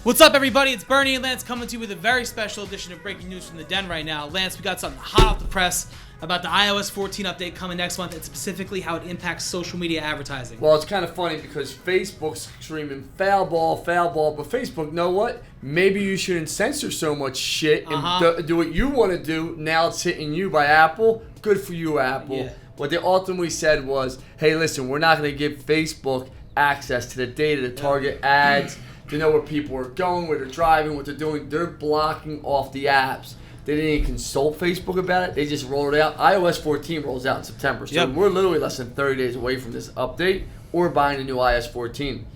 What's up, everybody? It's Bernie and Lance coming to you with a very special edition of Breaking News from the Den right now. Lance, we got something hot off the press about the iOS 14 update coming next month, and specifically how it impacts social media advertising. Well, it's kind of funny because Facebook's screaming foul ball, but Facebook, know what? Maybe you shouldn't censor so much shit and do what you want to do. Now it's hitting you by Apple. Good for you, Apple. Yeah. What they ultimately said was, hey, listen, we're not going to give Facebook access to the data to target ads, to know where people are going, where they're driving, what they're doing. They're blocking off the apps. They didn't even consult Facebook about it. They just rolled it out. iOS 14 rolls out in September. So we're literally less than 30 days away from this update or buying a new iOS 14.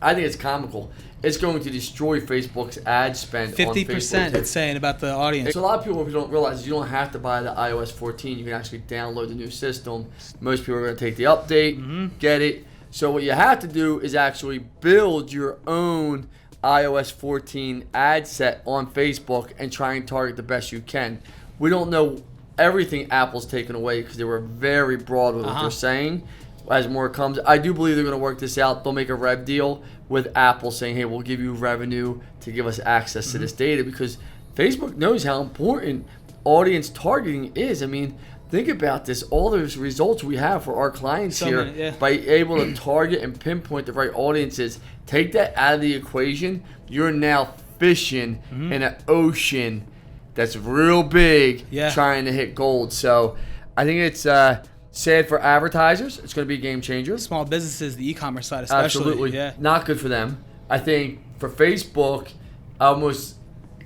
I think it's comical. It's going to destroy Facebook's ad spend 50%, on Facebook. it's saying, about the audience. So a lot of people don't realize you don't have to buy the iOS 14. You can actually download the new system. Most people are going to take the update, get it. So what you have to do is actually build your own iOS 14 ad set on Facebook and try and target the best you can. We don't know everything Apple's taken away because they were very broad with what they're saying. As more comes, I do believe they're going to work this out. They'll make a rev deal with Apple saying, hey, we'll give you revenue to give us access to this data, because Facebook knows how important audience targeting is. I mean, think about this. All those results we have for our clients by able to target and pinpoint the right audiences. Take that out of the equation. You're now fishing in an ocean that's real big trying to hit gold. So I think it's sad for advertisers. It's going to be a game changer. Small businesses, the e-commerce side especially. Absolutely. Not good for them. I think for Facebook, I almost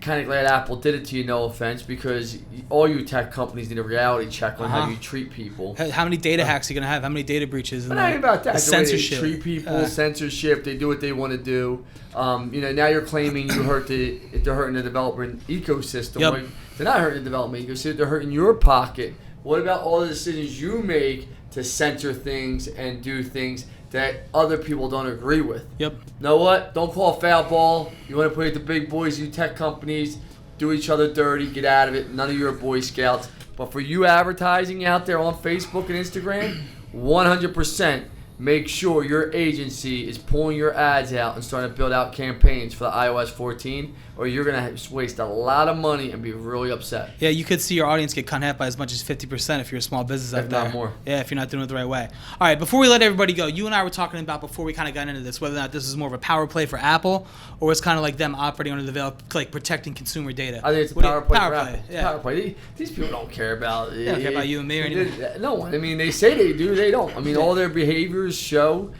kind of glad Apple did it to you, no offense, because all you tech companies need a reality check on how you treat people. How many data hacks are you going to have? How many data breaches? But not even about that. The censorship. Way they treat people, censorship, they do what they want to do. Now you're claiming they're hurting the development ecosystem. Yep. Like, they're not hurting the development ecosystem, they're hurting your pocket. What about all the decisions you make to censor things and do things that other people don't agree with? Yep. Know what? Don't call foul ball. You want to play with the big boys, you tech companies, do each other dirty, get out of it. None of you are Boy Scouts. But for you advertising out there on Facebook and Instagram, 100% make sure your agency is pulling your ads out and starting to build out campaigns for the iOS 14, or you're going to waste a lot of money and be really upset. Yeah, you could see your audience get cut in half by as much as 50% if you're a small business out there. If not more. Yeah, if you're not doing it the right way. All right, before we let everybody go, you and I were talking about, before we kind of got into this, whether or not this is more of a power play for Apple, or it's kind of like them operating under the veil, like protecting consumer data. I think it's a power play for Apple. Yeah. Power play. These people don't care about it. They don't care about you and me or anything. No, I mean, they say they do, they don't. I mean, all their behaviors show.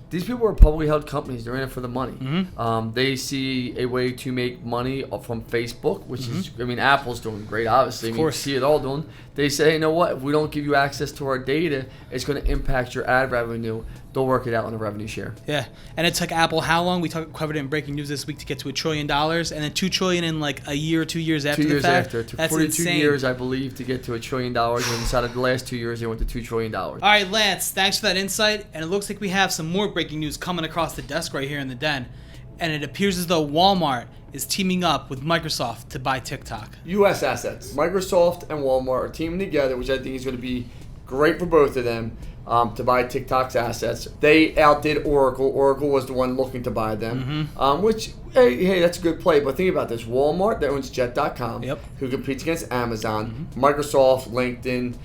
These people are publicly held companies. They're in it for the money. They see a way to make money from Facebook, which is, I mean, Apple's doing great, obviously. Of course. You see it all doing. They say, you know what? If we don't give you access to our data, it's going to impact your ad revenue. They'll work it out on a revenue share. Yeah, and it took Apple how long? We covered it in breaking news this week to get to $1 trillion, and then $2 trillion in like a year or 2 years after the fact. 2 years after. That's 42 insane. years, I believe, to get to $1 trillion. And inside of the last 2 years, they went to $2 trillion. All right, Lance, thanks for that insight. And it looks like we have some more breaking news coming across the desk right here in the Den. And it appears as though Walmart is teaming up with Microsoft to buy TikTok. U.S. assets. Microsoft and Walmart are teaming together, which I think is going to be great for both of them, to buy TikTok's assets. They outdid Oracle. Oracle was the one looking to buy them, which, hey, that's a good play. But think about this. Walmart, that owns Jet.com, who competes against Amazon, Microsoft, LinkedIn,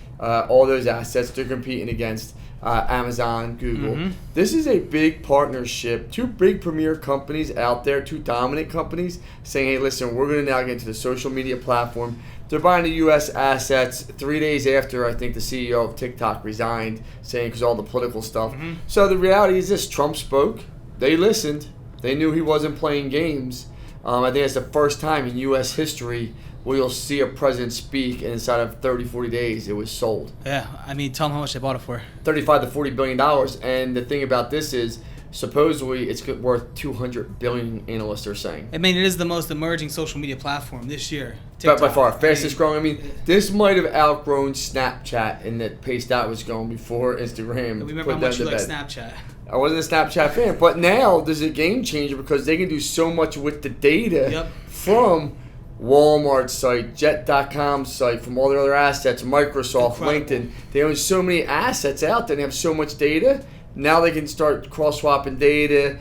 all those assets, they're competing against Amazon, Google. This is a big partnership. Two big premier companies out there, two dominant companies, saying, hey, listen, we're going to now get into the social media platform. They're buying the U.S. assets 3 days after, I think, the CEO of TikTok resigned, saying because all the political stuff. So the reality is this. Trump spoke. They listened. They knew he wasn't playing games. I think it's the first time in U.S. history where you'll see a president speak, and inside of 30, 40 days, it was sold. Yeah, I mean, tell them how much they bought it for. $35 to $40 billion. And the thing about this is, supposedly, it's worth $200 billion, analysts are saying. I mean, it is the most emerging social media platform this year. TikTok. By far, fastest growing. I mean, this might have outgrown Snapchat in the pace that was going before Instagram. We remember how much you like Snapchat. I wasn't a Snapchat fan, but now there's a game changer because they can do so much with the data from Walmart's site, Jet.com site, from all their other assets, Microsoft, LinkedIn. They own so many assets out there. They have so much data. Now they can start cross-swapping data,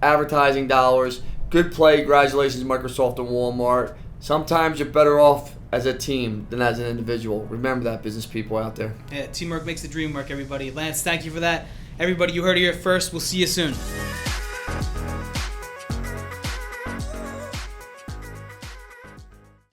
advertising dollars, good play. Congratulations, Microsoft and Walmart. Sometimes you're better off as a team than as an individual. Remember that, business people out there. Yeah, teamwork makes the dream work, everybody. Lance, thank you for that. Everybody, you heard it here first. We'll see you soon.